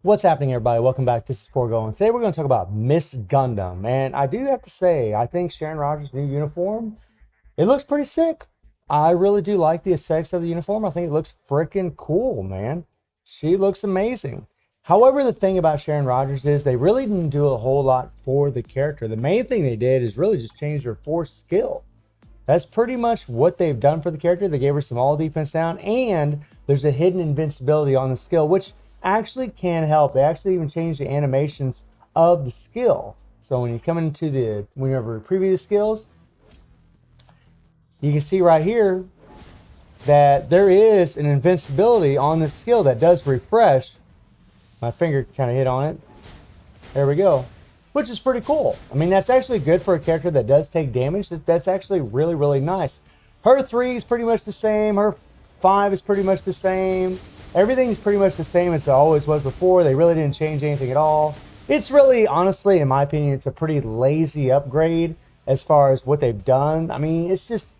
What's happening, everybody? Welcome back. This is Forgo, and today we're going to talk about Miss Gundam. And I do have to say, I think Sharon Rogers' new uniform, it looks pretty sick. I really do like the aesthetics of the uniform. I think it looks freaking cool, man. She looks amazing. However, the thing about Sharon Rogers is they really didn't do a whole lot for the character. The main thing they did is really just change her force skill. That's pretty much what they've done for the character. They gave her some all defense down, and there's a hidden invincibility on the skill, which actually can help. They actually even changed the animations of the skill. So when you come into whenever preview the skills, you can see right here that there is an invincibility on the skill that does refresh. My finger kind of hit on it. There we go. Which is pretty cool. I mean, that's actually good for a character that does take damage. That's actually really, really nice. Her 3 is pretty much the same. Her 5 is pretty much the same. Everything's pretty much the same as it always was before. They really didn't change anything at all. It's really, honestly, in my opinion, it's a pretty lazy upgrade as far as what they've done. I mean, it's just...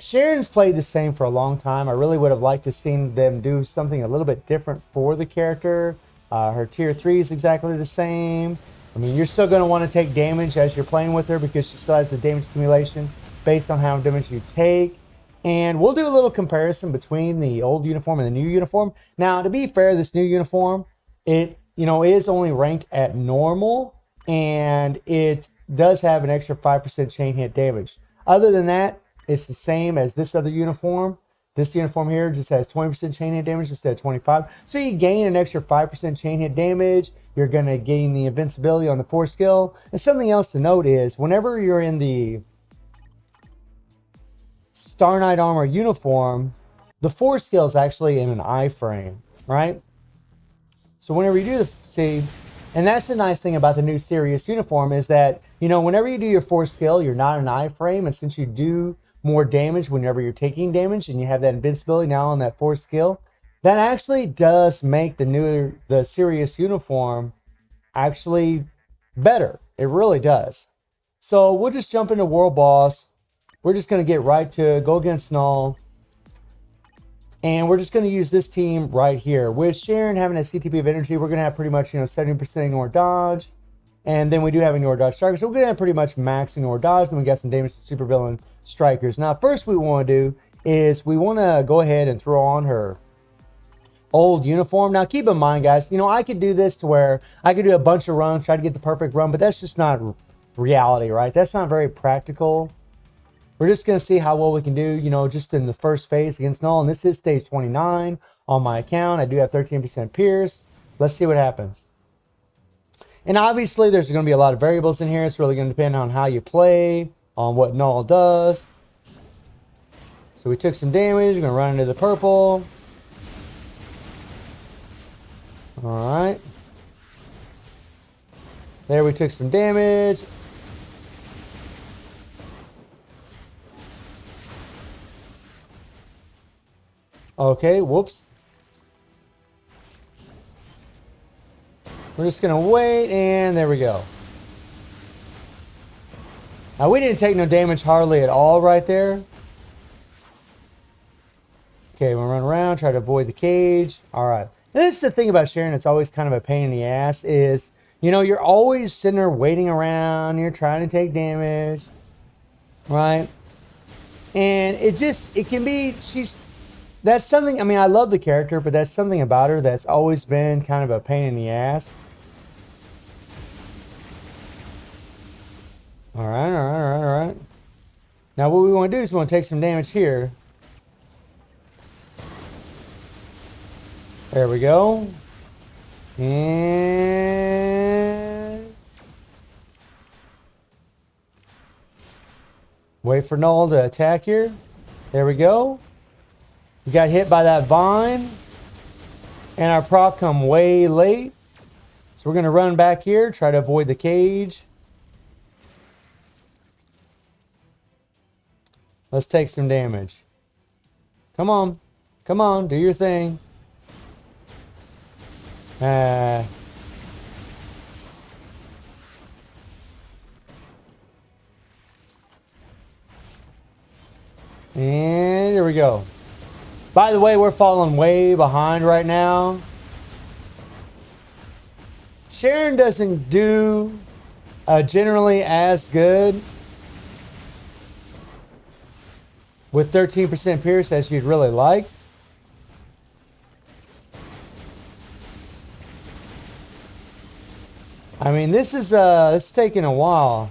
Sharon's played the same for a long time. I really would have liked to seen them do something a little bit different for the character. Her tier 3 is exactly the same. I mean, you're still going to want to take damage as you're playing with her because she still has the damage accumulation based on how much damage you take. And we'll do a little comparison between the old uniform and the new uniform. Now, to be fair, this new uniform, it is only ranked at normal, and it does have an extra 5% chain hit damage. Other than that, it's the same as this other uniform. This uniform here just has 20% chain hit damage instead of 25. So you gain an extra 5% chain hit damage. You're going to gain the invincibility on the force skill. And something else to note is whenever you're in the Star Knight Armor uniform, the force skill is actually in an iframe, right? So whenever you do and that's the nice thing about the new Sirius uniform is that, whenever you do your force skill, you're not in an iframe. And since you do more damage whenever you're taking damage and you have that invincibility now on that force skill, that actually does make the Sirius uniform actually better. It really does. So we'll just jump into World Boss. We're just going to get right to go against Null. And we're just going to use this team right here. With Sharon having a CTP of energy, we're going to have pretty much 70% ignore dodge. And then we do have ignore dodge strikers. So we're going to have pretty much max ignore dodge. Then we got some damage to supervillain strikers. Now, first we want to do is we want to go ahead and throw on her old uniform. Now, keep in mind, guys, I could do this to where I could do a bunch of runs, try to get the perfect run, but that's just not reality, right? That's not very practical. We're just going to see how well we can do, just in the first phase against Null. And this is stage 29 on my account. I do have 13% Pierce. Let's see what happens. And obviously, there's going to be a lot of variables in here. It's really going to depend on how you play, on what Null does. So we took some damage. We're going to run into the purple. Alright. There we took some damage. Okay, whoops. We're just going to wait, and there we go. Now, we didn't take no damage hardly at all right there. Okay, we'll run around, try to avoid the cage. All right. And this is the thing about Sharon that's always kind of a pain in the ass is, you're always sitting there waiting around. You're trying to take damage, right? And it can be, that's something, I mean, I love the character, but that's something about her that's always been kind of a pain in the ass. All right. Now, what we want to do is we want to take some damage here. There we go. And wait for Null to attack here. There we go. We got hit by that vine. And our proc come way late. So we're going to run back here, try to avoid the cage. Let's take some damage. Come on. Come on, do your thing. And there we go. By the way, we're falling way behind right now. Sharon doesn't do generally as good with 13% Pierce as you'd really like. I mean, this is it's taking a while.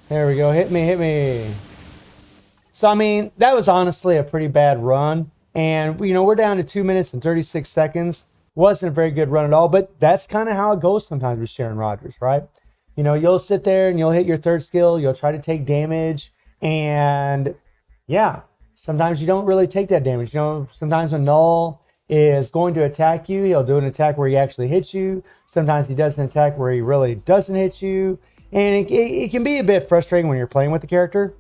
There we go. Hit me, hit me. So, I mean, that was honestly a pretty bad run. And, you know, we're down to 2 minutes and 36 seconds. Wasn't a very good run at all. But that's kind of how it goes sometimes with Sharon Rogers, right? You know, you'll sit there and you'll hit your third skill. You'll try to take damage. And, yeah, sometimes you don't really take that damage. You know, sometimes when Null is going to attack you, he'll do an attack where he actually hits you. Sometimes he does an attack where he really doesn't hit you. And it can be a bit frustrating when you're playing with the character.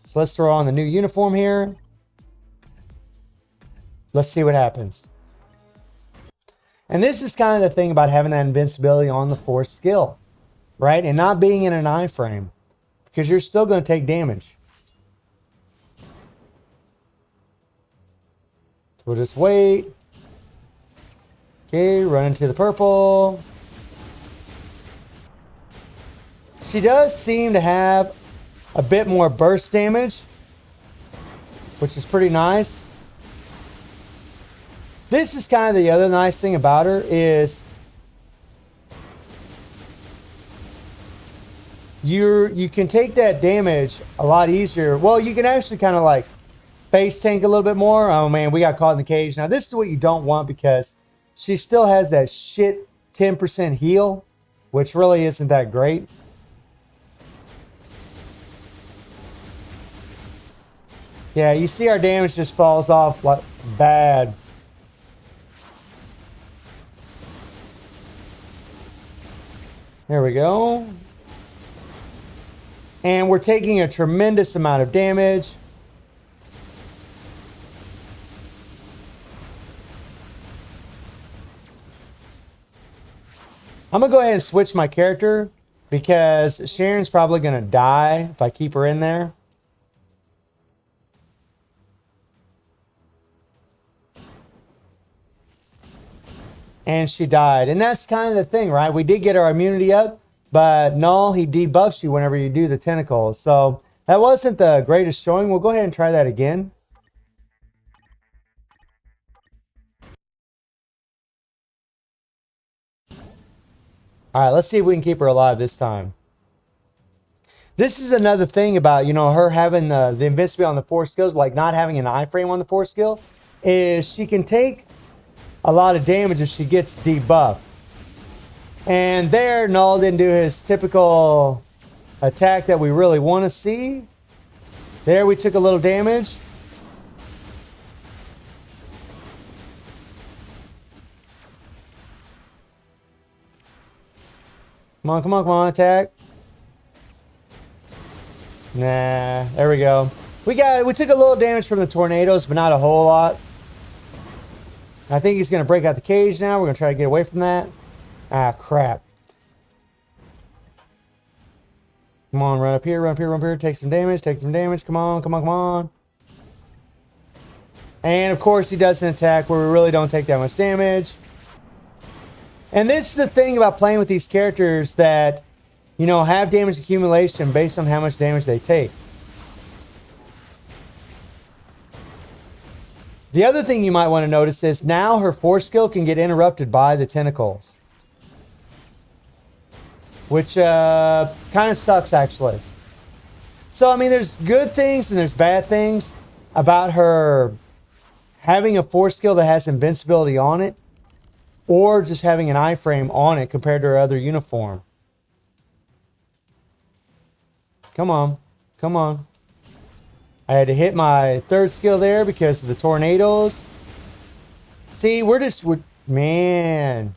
So let's throw on the new uniform here. Let's see what happens. And this is kind of the thing about having that invincibility on the fourth skill, right? And not being in an iframe, because you're still going to take damage. So we'll just wait. Okay, run into the purple. She does seem to have a bit more burst damage, which is pretty nice. This is kind of the other nice thing about her is you can take that damage a lot easier. Well, you can actually kind of like face tank a little bit more. Oh man, we got caught in the cage. Now this is what you don't want because she still has that shit 10% heal, which really isn't that great. Yeah, you see our damage just falls off like bad. There we go. And we're taking a tremendous amount of damage. I'm going to go ahead and switch my character because Sharon's probably going to die if I keep her in there. And she died. And that's kind of the thing, right? We did get our immunity up, but Null, he debuffs you whenever you do the tentacles. So that wasn't the greatest showing. We'll go ahead and try that again. All right, let's see if we can keep her alive this time. This is another thing about, you know, her having the invincibility on the 4 skills, like not having an iframe on the 4 skill, is she can take a lot of damage if she gets debuffed. And there, Null didn't do his typical attack that we really want to see. There, we took a little damage. Come on, come on, come on, attack. Nah, there we go. We took a little damage from the tornadoes, but not a whole lot. I think he's going to break out the cage now. We're going to try to get away from that. Ah, crap. Come on, run up here, run up here, run up here. Take some damage, take some damage. Come on, come on, come on. And, of course, he does an attack where we really don't take that much damage. And this is the thing about playing with these characters that, you know, have damage accumulation based on how much damage they take. The other thing you might want to notice is now her 4 skill can get interrupted by the tentacles. Which kind of sucks, actually. So, I mean, there's good things and there's bad things about her having a 4 skill that has invincibility on it, or just having an iframe on it compared to her other uniform. Come on. Come on. I had to hit my 3rd skill there because of the tornadoes. See, man.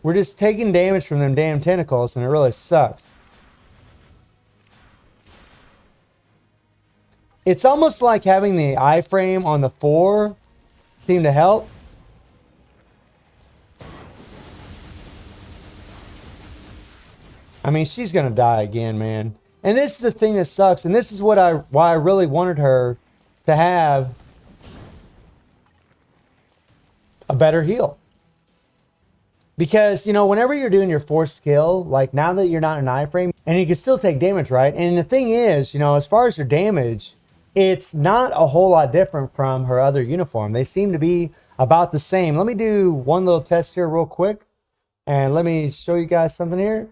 We're just taking damage from them damn tentacles, and it really sucks. It's almost like having the iframe on the 4 seemed to help. I mean, she's going to die again, man. And this is the thing that sucks. And this is why I really wanted her to have a better heal. Because, you know, whenever you're doing your fourth skill, like now that you're not in an iframe, and you can still take damage, right? And the thing is, you know, as far as your damage, it's not a whole lot different from her other uniform. They seem to be about the same. Let me do one little test here real quick. And let me show you guys something here.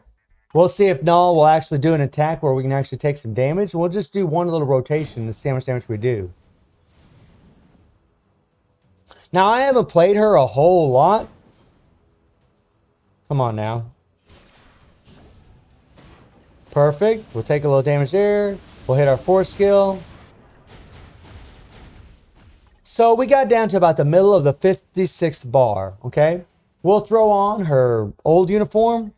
We'll see if Null will actually do an attack where we can actually take some damage. We'll just do one little rotation to see how much damage we do. Now, I haven't played her a whole lot. Come on now. Perfect. We'll take a little damage there. We'll hit our fourth skill. So we got down to about the middle of the 56th bar, okay? We'll throw on her old uniform.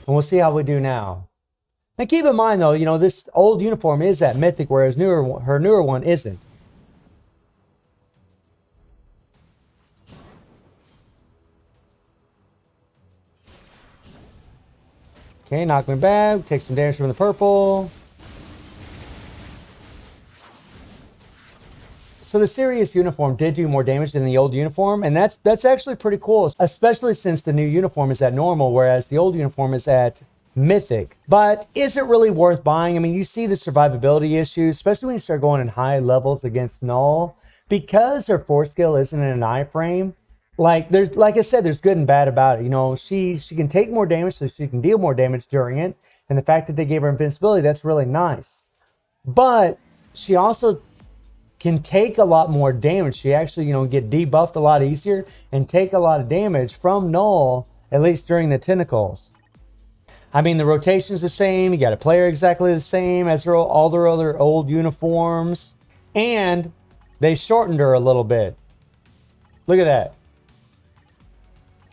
And we'll see how we do now. And keep in mind, though, you know, this old uniform is at Mythic, whereas her newer one isn't. Okay, knock me back. Take some damage from the purple. So the Sirius uniform did do more damage than the old uniform, and that's actually pretty cool, especially since the new uniform is at normal, whereas the old uniform is at Mythic. But is it really worth buying? I mean, you see the survivability issues, especially when you start going in high levels against Null. Because her 4th skill isn't in an iframe, like I said, there's good and bad about it. You know, she can take more damage, so she can deal more damage during it. And the fact that they gave her invincibility, that's really nice. But she also can take a lot more damage. She actually, you know, get debuffed a lot easier and take a lot of damage from Null, at least during the tentacles. I mean, the rotation's the same. You got a player exactly the same as all their other old uniforms. And they shortened her a little bit. Look at that.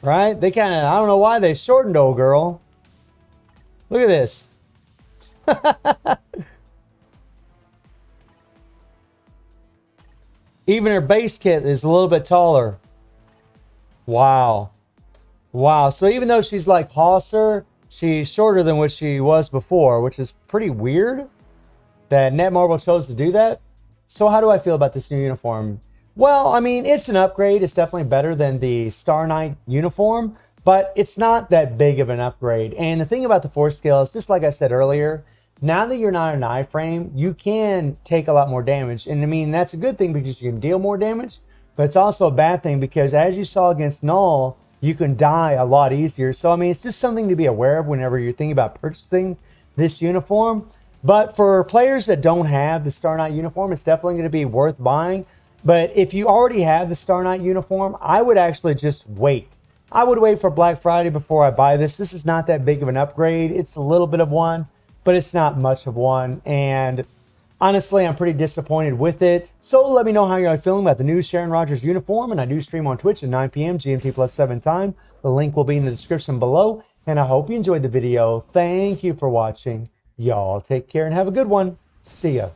Right? They kind of, I don't know why they shortened old girl. Look at this. Even her base kit is a little bit taller. Wow. Wow. So even though she's like Hauser, she's shorter than what she was before, which is pretty weird that Netmarble chose to do that. So how do I feel about this new uniform? Well, I mean, it's an upgrade. It's definitely better than the Star Knight uniform, but it's not that big of an upgrade. And the thing about the 4th skill is, just like I said earlier, now that you're not an iframe, you can take a lot more damage. And I mean, that's a good thing because you can deal more damage, but it's also a bad thing because, as you saw against Null, you can die a lot easier. So, I mean, it's just something to be aware of whenever you're thinking about purchasing this uniform. But for players that don't have the Star Knight uniform, it's definitely going to be worth buying. But if you already have the Star Knight uniform, I would actually just wait. I would wait for Black Friday before I buy this. This is not that big of an upgrade. It's a little bit of one, but it's not much of one. And honestly, I'm pretty disappointed with it. So let me know how you're feeling about the new Sharon Rogers uniform. And I do stream on Twitch at 9 p.m. GMT plus 7 time. The link will be in the description below. And I hope you enjoyed the video. Thank you for watching. Y'all take care and have a good one. See ya.